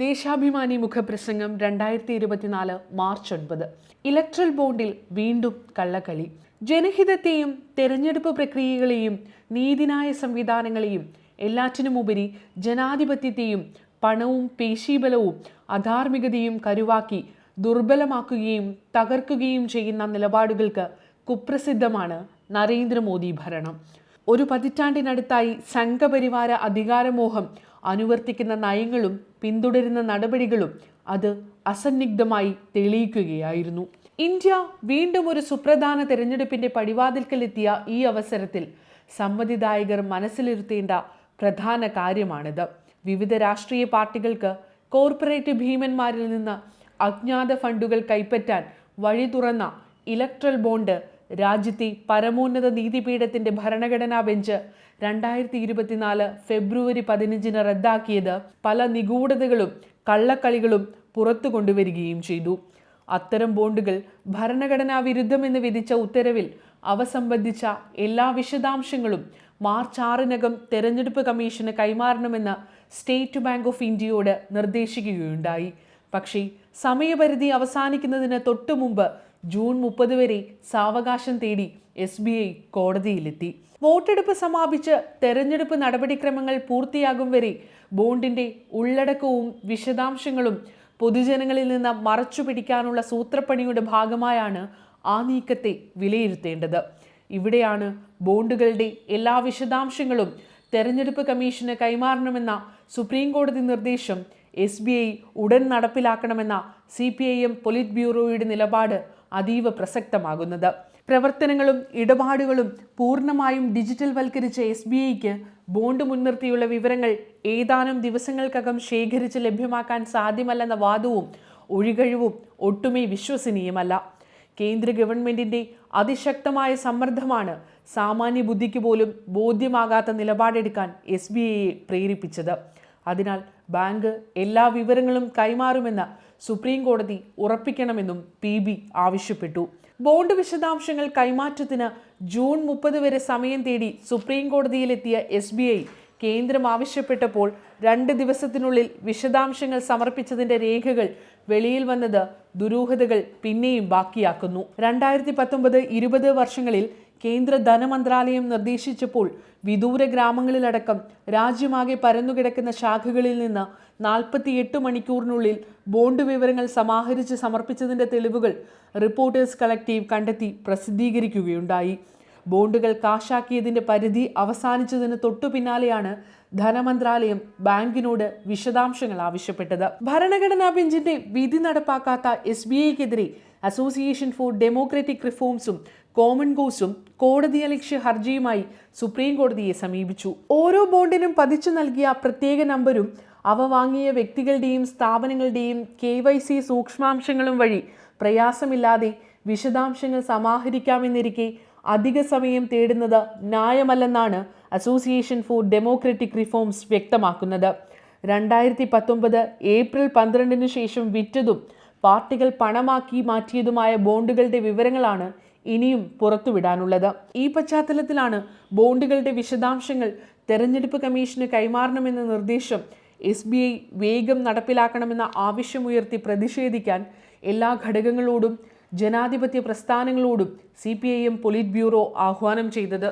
ദേശാഭിമാനി മുഖപ്രസംഗം 2024 March 9. Electoral ബോണ്ടിൽ വീണ്ടും കള്ളക്കളി. ജനഹിതത്തെയും തെരഞ്ഞെടുപ്പ് പ്രക്രിയകളെയും നീതിന്യായ സംവിധാനങ്ങളെയും എല്ലാറ്റിനുമുപരി ജനാധിപത്യത്തെയും പണവും പേശീബലവും അധാർമികതയും കരുവാക്കി ദുർബലമാക്കുകയും തകർക്കുകയും ചെയ്യുന്ന നിലപാടുകൾക്ക് കുപ്രസിദ്ധമാണ് നരേന്ദ്രമോദി ഭരണം. ഒരു പതിറ്റാണ്ടിനടുത്തായി സംഘപരിവാര അധികാരമോഹം അനുവർത്തിക്കുന്ന നയങ്ങളും പിന്തുടരുന്ന നടപടികളും അത് അസന്നിഗ്ധമായി തെളിയിക്കുകയായിരുന്നു. ഇന്ത്യ വീണ്ടും ഒരു സുപ്രധാന തെരഞ്ഞെടുപ്പിന്റെ പടിവാതിൽക്കലെത്തിയ ഈ അവസരത്തിൽ സമ്മതിദായകർ മനസ്സിലിരുത്തേണ്ട പ്രധാന കാര്യമാണിത്. വിവിധ രാഷ്ട്രീയ പാർട്ടികൾക്ക് കോർപ്പറേറ്റ് ഭീമന്മാരിൽ നിന്ന് അജ്ഞാത ഫണ്ടുകൾ കൈപ്പറ്റാൻ വഴി തുറന്ന ഇലക്ട്രൽ ബോണ്ട് രാജ്യത്തെ പരമോന്നത നീതിപീഠത്തിന്റെ ഭരണഘടനാ ബെഞ്ച് 2024 ഫെബ്രുവരി 15 റദ്ദാക്കിയത് പല നിഗൂഢതകളും കള്ളക്കളികളും പുറത്തു കൊണ്ടുവരികയും ചെയ്തു. അത്തരം ബോണ്ടുകൾ ഭരണഘടനാ വിരുദ്ധമെന്ന് വിധിച്ച ഉത്തരവിൽ അവ സംബന്ധിച്ച എല്ലാ വിശദാംശങ്ങളും മാർച്ച് 6 തെരഞ്ഞെടുപ്പ് കമ്മീഷന് കൈമാറണമെന്ന് സ്റ്റേറ്റ് ബാങ്ക് ഓഫ് ഇന്ത്യയോട് നിർദ്ദേശിക്കുകയുണ്ടായി. പക്ഷേ സമയപരിധി അവസാനിക്കുന്നതിന് തൊട്ടു മുമ്പ് ജൂൺ 30 വരെ സാവകാശം തേടി SBI കോടതിയിലെത്തി. വോട്ടെടുപ്പ് സമാപിച്ച് തെരഞ്ഞെടുപ്പ് നടപടിക്രമങ്ങൾ പൂർത്തിയാകും വരെ ബോണ്ടിന്റെ ഉള്ളടക്കവും വിശദാംശങ്ങളും പൊതുജനങ്ങളിൽ നിന്ന് മറച്ചുപിടിക്കാനുള്ള സൂത്രപ്പണിയുടെ ഭാഗമായാണ് ആ നീക്കത്തെ വിലയിരുത്തേണ്ടത്. ഇവിടെയാണ് ബോണ്ടുകളുടെ എല്ലാ വിശദാംശങ്ങളും തെരഞ്ഞെടുപ്പ് കമ്മീഷന് കൈമാറണമെന്ന സുപ്രീം കോടതി നിർദ്ദേശം SBI ഉടൻ നടപ്പിലാക്കണമെന്ന CPIM പൊളിറ്റ് ബ്യൂറോയുടെ നിലപാട് അതീവ പ്രസക്തമാകുന്നത്. പ്രവർത്തനങ്ങളും ഇടപാടുകളും പൂർണ്ണമായും ഡിജിറ്റൽ വൽക്കരിച്ച SBIക്ക് ബോണ്ട് മുൻനിർത്തിയുള്ള വിവരങ്ങൾ ഏതാനും ദിവസങ്ങൾക്കകം ശേഖരിച്ച് ലഭ്യമാക്കാൻ സാധ്യമല്ലെന്ന വാദവും ഒഴികഴിവും ഒട്ടുമേ വിശ്വസനീയമല്ല. കേന്ദ്ര ഗവൺമെന്റിന്റെ അതിശക്തമായ സമ്മർദ്ദമാണ് സാമാന്യ ബുദ്ധിക്ക് പോലും ബോധ്യമാകാത്ത നിലപാടെടുക്കാൻ SBIയെ പ്രേരിപ്പിച്ചത്. അതിനാൽ ബാങ്ക് എല്ലാ വിവരങ്ങളും കൈമാറുമെന്ന് സുപ്രീം കോടതി ഉറപ്പിക്കണമെന്നും PB ആവശ്യപ്പെട്ടു. ബോണ്ട് വിശദാംശങ്ങൾ കൈമാറ്റത്തിന് ജൂൺ 30 വരെ സമയം തേടി സുപ്രീം കോടതിയിലെത്തിയ SBI കേന്ദ്രം ആവശ്യപ്പെട്ടപ്പോൾ 2 ദിവസത്തിനുള്ളിൽ വിശദാംശങ്ങൾ സമർപ്പിച്ചതിന്റെ രേഖകൾ വെളിയിൽ വന്നത് ദുരൂഹതകൾ പിന്നെയും ബാക്കിയാക്കുന്നു. 2019-20 വർഷങ്ങളിൽ കേന്ദ്ര ധനമന്ത്രാലയം നിർദ്ദേശിച്ചപ്പോൾ വിദൂര ഗ്രാമങ്ങളിലടക്കം രാജ്യമാകെ പരന്നുകിടക്കുന്ന ശാഖകളിൽ നിന്ന് 48 മണിക്കൂറിനുള്ളിൽ ബോണ്ട് വിവരങ്ങൾ സമാഹരിച്ച് സമർപ്പിച്ചതിൻ്റെ തെളിവുകൾ റിപ്പോർട്ടേഴ്സ് കളക്റ്റീവ് കണ്ടെത്തി പ്രസിദ്ധീകരിക്കുകയുണ്ടായി. ബോണ്ടുകൾ കാശാക്കിയതിൻ്റെ പരിധി അവസാനിച്ചതിന് തൊട്ടു പിന്നാലെയാണ് ധനമന്ത്രാലയം ബാങ്കിനോട് വിശദാംശങ്ങൾ ആവശ്യപ്പെട്ടത്. ഭരണഘടനാ ബെഞ്ചിന്റെ വിധി നടപ്പാക്കാത്ത SBIക്കെതിരെ അസോസിയേഷൻ ഫോർ ഡെമോക്രാറ്റിക് റിഫോംസും കോമൺ കോസും കോടതിയലക്ഷ്യ ഹർജിയുമായി സുപ്രീം കോടതിയെ സമീപിച്ചു. ഓരോ ബോണ്ടിനും പതിച്ചു നൽകിയ പ്രത്യേക നമ്പരും അവ വാങ്ങിയ വ്യക്തികളുടെയും സ്ഥാപനങ്ങളുടെയും KYC സൂക്ഷ്മാംശങ്ങളും വഴി പ്രയാസമില്ലാതെ വിശദാംശങ്ങൾ സമാഹരിക്കാമെന്നിരിക്കെ അധിക സമയം തേടുന്നത് ന്യായമല്ലെന്നാണ് അസോസിയേഷൻ ഫോർ ഡെമോക്രാറ്റിക് റിഫോംസ് വ്യക്തമാക്കുന്നത്. 2019 ഏപ്രിൽ 12 ശേഷം വിറ്റതും പാർട്ടികൾ പണമാക്കി മാറ്റിയതുമായ ബോണ്ടുകളുടെ വിവരങ്ങളാണ് ഇനിയും പുറത്തുവിടാനുള്ളത്. ഈ പശ്ചാത്തലത്തിലാണ് ബോണ്ടുകളുടെ വിശദാംശങ്ങൾ തെരഞ്ഞെടുപ്പ് കമ്മീഷന് കൈമാറണമെന്ന നിർദ്ദേശം SBI വേഗം നടപ്പിലാക്കണമെന്ന ആവശ്യമുയർത്തി പ്രതിഷേധിക്കാൻ എല്ലാ ഘടകങ്ങളോടും ജനാധിപത്യ പ്രസ്ഥാനങ്ങളോടും CPIM പൊളിറ്റ് ബ്യൂറോ ആഹ്വാനം ചെയ്തത്.